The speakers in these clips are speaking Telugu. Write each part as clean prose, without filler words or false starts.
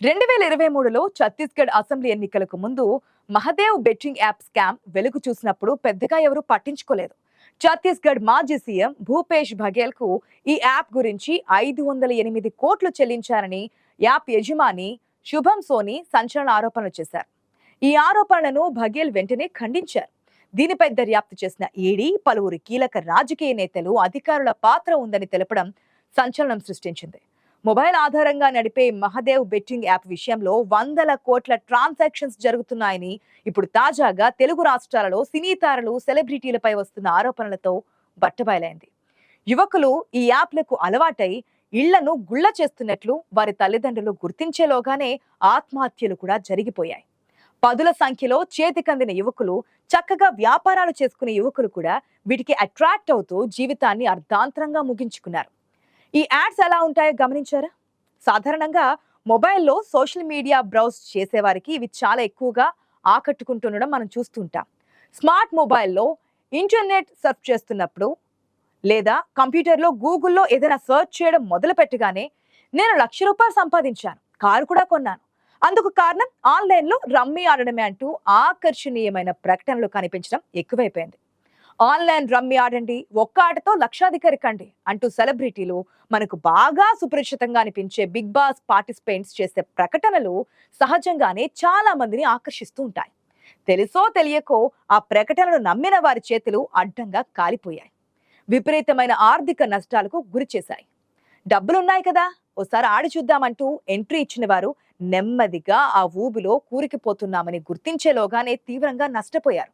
2023లో ఛత్తీస్గఢ్ అసెంబ్లీ ఎన్నికలకు ముందు మహదేవ్ బెట్టింగ్ యాప్ స్కామ్ వెలుగు చూసినప్పుడు పెద్దగా ఎవరు పట్టించుకోలేదు. ఛత్తీస్గఢ్ మాజీ సీఎం భూపేష్ బఘేల్ కు ఈ యాప్ గురించి 508 కోట్లు చెల్లించారని యాప్ యజమాని శుభం సోని సంచలన ఆరోపణలు చేశారు. ఈ ఆరోపణలను బఘేల్ వెంటనే ఖండించారు. దీనిపై దర్యాప్తు చేసిన ఈడీ పలువురు కీలక రాజకీయ నేతలు అధికారుల పాత్ర ఉందని తెలపడం సంచలనం సృష్టించింది. మొబైల్ ఆధారంగా నడిపే మహదేవ్ బెట్టింగ్ యాప్ విషయంలో వందల కోట్ల ట్రాన్సాక్షన్స్ జరుగుతున్నాయని ఇప్పుడు తాజాగా తెలుగు రాష్ట్రాలలో సినీ తారలు సెలబ్రిటీలపై వస్తున్న ఆరోపణలతో బట్టబయలైంది. యువకులు ఈ యాప్లకు అలవాటై ఇళ్లను గుళ్ల చేస్తున్నట్లు వారి తల్లిదండ్రులు గుర్తించేలోగానే ఆత్మహత్యలు కూడా జరిగిపోయాయి. పదుల సంఖ్యలో చేతికందిన యువకులు, చక్కగా వ్యాపారాలు చేసుకునే యువకులు కూడా వీటికి అట్రాక్ట్ అవుతూ జీవితాన్ని అర్ధాంతరంగా ముగించుకున్నారు. ఈ యాడ్స్ ఎలా ఉంటాయో గమనించారా? సాధారణంగా మొబైల్లో సోషల్ మీడియా బ్రౌజ్ చేసేవారికి ఇవి చాలా ఎక్కువగా ఆకట్టుకుంటుండడం మనం చూస్తుంటాం. స్మార్ట్ మొబైల్లో ఇంటర్నెట్ సర్చ్ చేస్తున్నప్పుడు లేదా కంప్యూటర్లో గూగుల్లో ఏదైనా సర్చ్ చేయడం మొదలు పెట్టగానే నేను ₹1,00,000 సంపాదించాను, కారు కూడా కొన్నాను, అందుకు కారణం ఆన్లైన్లో రమ్మీ ఆడడమే అంటూ ఆకర్షణీయమైన ప్రకటనలు కనిపించడం ఎక్కువైపోయింది. ఆన్లైన్ రమ్మీ ఆడండి, ఒక్క ఆటతో లక్షాధికారి కండి అంటూ సెలబ్రిటీలు, మనకు బాగా సుపరిచితంగా అనిపించే బిగ్ బాస్ పార్టిసిపెంట్స్ చేసే ప్రకటనలు సహజంగానే చాలా మందిని ఆకర్షిస్తూ ఉంటాయి. తెలుసో తెలియకో ఆ ప్రకటనలు నమ్మిన వారి చేతులు అడ్డంగా కాలిపోయాయి. విపరీతమైన ఆర్థిక నష్టాలకు గురి చేశాయి. డబ్బులున్నాయి కదా, ఓసారి ఆడి చూద్దామంటూ ఎంట్రీ ఇచ్చిన వారు నెమ్మదిగా ఆ ఊబిలో కూరికిపోతున్నామని గుర్తించేలోగానే తీవ్రంగా నష్టపోయారు.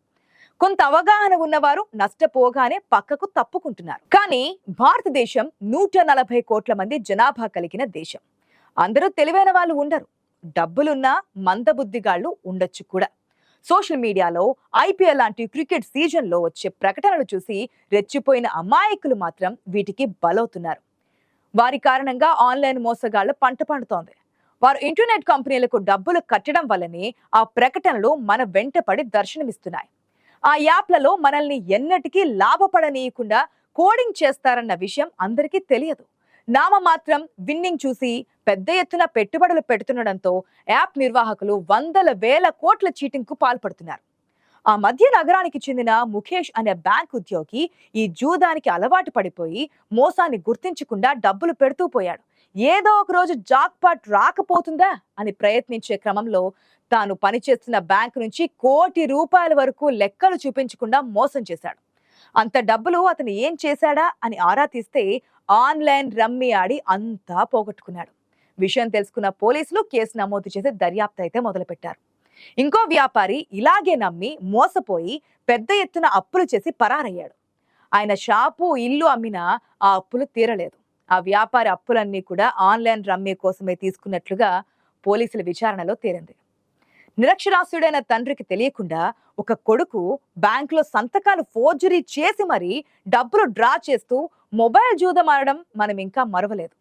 కొంత అవగాహన ఉన్నవారు నష్టపోగానే పక్కకు తప్పుకుంటున్నారు. కానీ భారతదేశం 140 కోట్ల మంది జనాభా కలిగిన దేశం. అందరూ తెలివైన వాళ్ళు ఉండరు, డబ్బులున్న మందబుద్ధిగాళ్లు ఉండొచ్చు కూడా. సోషల్ మీడియాలో ఐపీఎల్ లాంటి క్రికెట్ సీజన్లో వచ్చే ప్రకటనలు చూసి రెచ్చిపోయిన అమాయకులు మాత్రం వీటికి బలవుతున్నారు. వారి కారణంగా ఆన్లైన్ మోసగాళ్ల పంట పండుతోంది. వారు ఇంటర్నెట్ కంపెనీలకు డబ్బులు కట్టడం వల్లనే ఆ ప్రకటనలు మన వెంటపడి దర్శనమిస్తున్నాయి. ఆ యాప్లలో మనల్ని ఎన్నటికీ లాభపడనీయకుండా కోడింగ్ చేస్తారన్న విషయం అందరికీ తెలియదు. నామమాత్రం విన్నింగ్ చూసి పెద్ద ఎత్తున పెట్టుబడులు పెడుతుండడంతో యాప్ నిర్వాహకులు వందల వేల కోట్ల చీటింగ్ కు పాల్పడుతున్నారు. ఆ మధ్య నగరానికి చెందిన ముఖేష్ అనే బ్యాంక్ ఉద్యోగి ఈ జూదానికి అలవాటు పడిపోయి మోసాన్ని గుర్తించకుండా డబ్బులు పెడుతూ పోయాడు. ఏదో ఒక రోజు జాక్పాట్ రాకపోతుందా అని ప్రయత్నించే క్రమంలో తాను పనిచేస్తున్న బ్యాంకు నుంచి ₹1,00,00,000 వరకు లెక్కలు చూపించకుండా మోసం చేశాడు. అంత డబ్బులు అతను ఏం చేశాడా అని ఆరా తీస్తే ఆన్లైన్ రమ్మీ ఆడి అంతా పోగొట్టుకున్నాడు. విషయం తెలుసుకున్న పోలీసులు కేసు నమోదు చేసి దర్యాప్తు అయితే మొదలుపెట్టారు. ఇంకో వ్యాపారి ఇలాగే నమ్మి మోసపోయి పెద్ద ఎత్తున అప్పులు చేసి పరారయ్యాడు. ఆయన షాపు, ఇల్లు అమ్మినా ఆ అప్పులు తీరలేదు. ఆ వ్యాపారి అప్పులన్నీ కూడా ఆన్లైన్ రమ్మీ కోసమే తీసుకున్నట్లుగా పోలీసుల విచారణలో తేలింది. నిరక్షరాస్యుడైన తండ్రికి తెలియకుండా ఒక కొడుకు బ్యాంకులో సంతకాలు ఫోర్జరీ చేసి మరీ డబ్బులు డ్రా చేస్తూ మొబైల్ జూదం ఆడడం మనం ఇంకా మరవలేదు.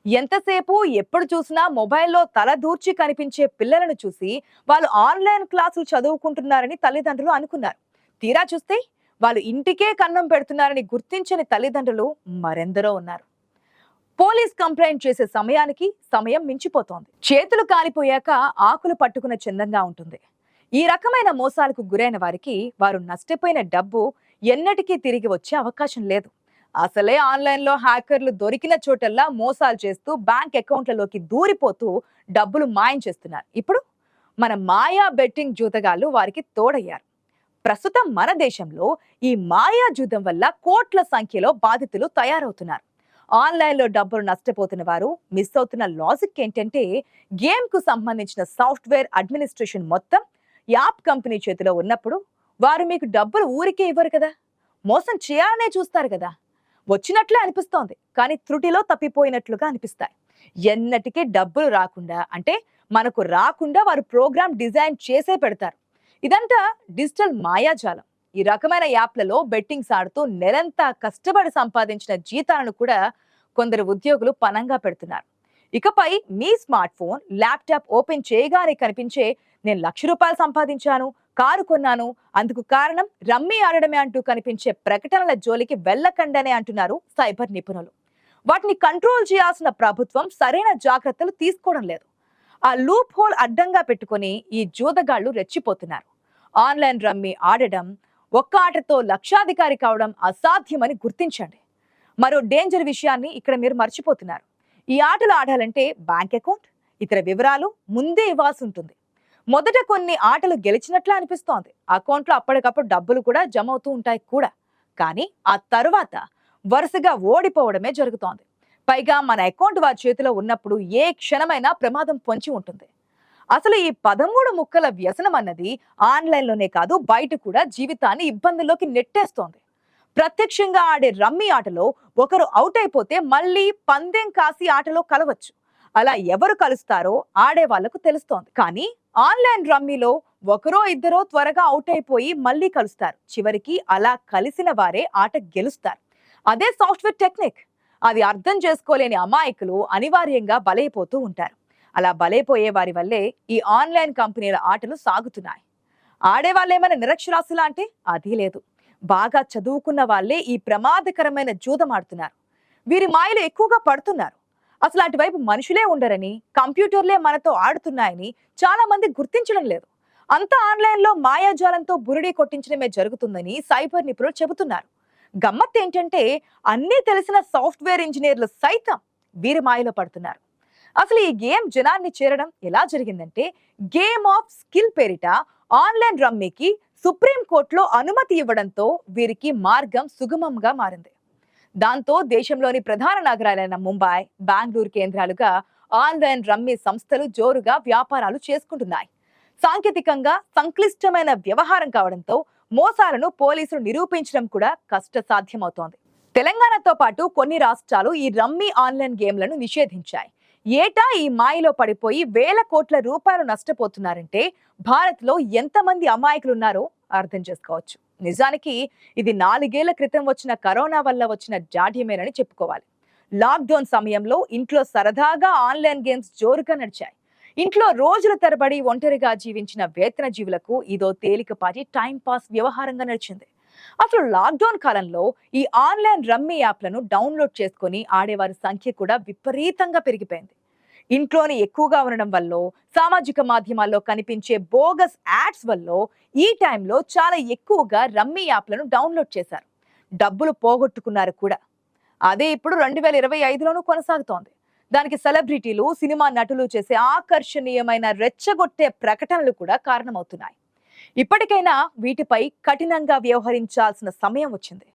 ఎంతసేపు ఎప్పుడు చూసినా మొబైల్లో తల దూర్చి కనిపించే పిల్లలను చూసి వాళ్ళు ఆన్లైన్ క్లాసులు చదువుకుంటున్నారని తల్లిదండ్రులు అనుకున్నారు. తీరా చూస్తే వాళ్ళు ఇంటికే కన్నం పెడుతున్నారని గుర్తించని తల్లిదండ్రులు మరెందరో ఉన్నారు. పోలీస్ కంప్లైంట్ చేసే సమయానికి సమయం మించిపోతోంది. చేతులు కాలిపోయాక ఆకులు పట్టుకున్న చందంగా ఉంటుంది. ఈ రకమైన మోసాలకు గురైన వారికి వారు నష్టపోయిన డబ్బు ఎన్నటికీ తిరిగి వచ్చే అవకాశం లేదు. అసలే ఆన్లైన్లో హ్యాకర్లు దొరికిన చోటల్లా మోసాలు చేస్తూ బ్యాంక్ అకౌంట్లలోకి దూరిపోతూ డబ్బులు మాయం చేస్తున్నారు. ఇప్పుడు మన మాయా బెట్టింగ్ జూతగాళ్లు వారికి తోడయ్యారు. ప్రస్తుతం మన దేశంలో ఈ మాయా జూదం వల్ల కోట్ల సంఖ్యలో బాధితులు తయారవుతున్నారు. ఆన్లైన్లో డబ్బులు నష్టపోతున్న వారు మిస్ అవుతున్న లాజిక్ ఏంటంటే, గేమ్ కు సంబంధించిన సాఫ్ట్వేర్ అడ్మినిస్ట్రేషన్ మొత్తం యాప్ కంపెనీ చేతిలో ఉన్నప్పుడు వారు మీకు డబ్బులు ఊరికే ఇవ్వరు కదా, మోసం చేయాలనే చూస్తారు కదా. వచ్చినట్లే అనిపిస్తోంది, కానీ త్రుటిలో తప్పిపోయినట్లుగా అనిపిస్తాయి. ఎన్నటికీ డబ్బులు రాకుండా, అంటే మనకు రాకుండా వారు ప్రోగ్రామ్ డిజైన్ చేసే పెడతారు. ఇదంతా డిజిటల్ మాయాజాలం. ఈ రకమైన యాప్లలో బెట్టింగ్స్ ఆడుతూ నెలంతా కష్టపడి సంపాదించిన జీతాలను కూడా కొందరు ఉద్యోగులు పనంగా పెడుతున్నారు. ఇకపై మీ స్మార్ట్ ఫోన్, ల్యాప్టాప్ ఓపెన్ చేయగానే కనిపించే నేను ₹1,00,000 సంపాదించాను, కారు కొన్నాను, అందుకు కారణం రమ్మీ ఆడడమే అంటూ కనిపించే ప్రకటనల జోలికి వెళ్ళకండనే అంటున్నారు సైబర్ నిపుణులు. వాటిని కంట్రోల్ చేయాల్సిన ప్రభుత్వం సరైన జాగ్రత్తలు తీసుకోవడం లేదు. ఆ లూప్ హోల్ అడ్డంగా పెట్టుకొని ఈ జూదగాళ్లు రెచ్చిపోతున్నారు. ఆన్లైన్ రమ్మీ ఆడడం, ఒక్క ఆటతో లక్షాధికారి కావడం అసాధ్యమని గుర్తించండి. మరో డేంజర్ విషయాన్ని ఇక్కడ మీరు మర్చిపోతున్నారు. ఈ ఆటలు ఆడాలంటే బ్యాంక్ అకౌంట్, ఇతర వివరాలు ముందే ఇవ్వాల్సి ఉంటుంది. మొదట కొన్ని ఆటలు గెలిచినట్లే అనిపిస్తోంది. అకౌంట్లో అప్పటికప్పుడు డబ్బులు కూడా జమ అవుతూ ఉంటాయి కూడా. కానీ ఆ తరువాత వరుసగా ఓడిపోవడమే జరుగుతోంది. పైగా మన అకౌంట్ వారి చేతిలో ఉన్నప్పుడు ఏ క్షణమైనా ప్రమాదం పొంచి ఉంటుంది. అసలు ఈ 13 ముక్కల వ్యసనం అన్నది ఆన్లైన్లోనే కాదు, బయట కూడా జీవితాన్ని ఇబ్బందుల్లోకి నెట్టేస్తోంది. ప్రత్యక్షంగా ఆడే రమ్మీ ఆటలో ఒకరు అవుట్ అయిపోతే మళ్ళీ పందెం కాసి ఆటలో కలవచ్చు. అలా ఎవరు కలుస్తారో ఆడే వాళ్లకు తెలుస్తోంది. కానీ ఆన్లైన్ రమ్మీలో ఒకరో ఇద్దరో త్వరగా అవుట్ అయిపోయి మళ్ళీ కలుస్తారు. చివరికి అలా కలిసిన వారే ఆట గెలుస్తారు. అదే సాఫ్ట్వేర్ టెక్నిక్. అది అర్థం చేసుకోలేని అమాయకులు అనివార్యంగా బలైపోతూ ఉంటారు. అలా బలైపోయే వారి వల్లే ఈ ఆన్లైన్ కంపెనీల ఆటలు సాగుతున్నాయి. ఆడేవాళ్ళేమైనా నిరక్షరాస్యులా అంటే అది లేదు. బాగా చదువుకున్న వాళ్లే ఈ ప్రమాదకరమైన జూదం ఆడుతున్నారు. వీరి మాయలు ఎక్కువగా పడుతున్నారు. అసలు అటువైపు మనుషులే ఉండరని, కంప్యూటర్లే మనతో ఆడుతున్నాయని చాలా మంది గుర్తించడం లేదు. అంతా ఆన్లైన్లో మాయాజాలంతో బురిడీ కొట్టించడమే జరుగుతుందని సైబర్ నిపుణులు చెబుతున్నారు. గమ్మత్ ఏంటంటే అన్నీ తెలిసిన సాఫ్ట్వేర్ ఇంజనీర్లు సైతం వీరి మాయలో పడుతున్నారు. అసలు ఈ గేమ్ జనాన్ని చేరడం ఎలా జరిగిందంటే, గేమ్ ఆఫ్ స్కిల్ పేరిట ఆన్లైన్ రమ్మీకి సుప్రీం కోర్టులో అనుమతి ఇవ్వడంతో వీరికి మార్గం సుగమంగా మారింది. దాంతో దేశంలోని ప్రధాన నగరాలైన ముంబై, బెంగళూరు కేంద్రాలుగా ఆన్లైన్ రమ్మీ సంస్థలు జోరుగా వ్యాపారాలు చేసుకుంటున్నాయి. సాంకేతికంగా సంక్లిష్టమైన వ్యవహారం కావడంతో మోసాలను పోలీసులు నిరూపించడం కూడా కష్టసాధ్యమవుతోంది. తెలంగాణతో పాటు కొన్ని రాష్ట్రాలు ఈ రమ్మీ ఆన్లైన్ గేమ్లను నిషేధించాయి. ఏటా ఈ మాయలో పడిపోయి వేల కోట్ల రూపాయలు నష్టపోతున్నారంటే భారత్లో ఎంతమంది అమాయకులున్నారో అర్థం చేసుకోవచ్చు. నిజానికి ఇది 4 ఏళ్ల క్రితం వచ్చిన కరోనా వల్ల వచ్చిన జాడ్యమేనని చెప్పుకోవాలి. లాక్డౌన్ సమయంలో ఇంట్లో సరదాగా ఆన్లైన్ గేమ్స్ జోరుగా నడిచాయి. ఇంట్లో రోజుల తరబడి ఒంటరిగా జీవించిన వేతన జీవులకు ఇదో తేలికపాటి టైం పాస్ వ్యవహారంగా నడిచింది. అసలు లాక్డౌన్ కాలంలో ఈ ఆన్లైన్ రమ్మీ యాప్లను డౌన్లోడ్ చేసుకుని ఆడేవారి సంఖ్య కూడా విపరీతంగా పెరిగిపోయింది. ఇంట్లోనే ఎక్కువగా ఉండడం వల్ల, సామాజిక మాధ్యమాల్లో కనిపించే బోగస్ యాడ్స్ వల్ల ఈ టైంలో చాలా ఎక్కువగా రమ్మీ యాప్లను డౌన్లోడ్ చేశారు. డబ్బులు పోగొట్టుకున్నారు కూడా. అదే ఇప్పుడు 2025లోనూ కొనసాగుతోంది. దానికి సెలబ్రిటీలు, సినిమా నటులు చేసే ఆకర్షణీయమైన రెచ్చగొట్టే ప్రకటనలు కూడా కారణమవుతున్నాయి. ఇప్పటికైనా వీటిపై కఠినంగా వ్యవహరించాల్సిన సమయం వచ్చింది.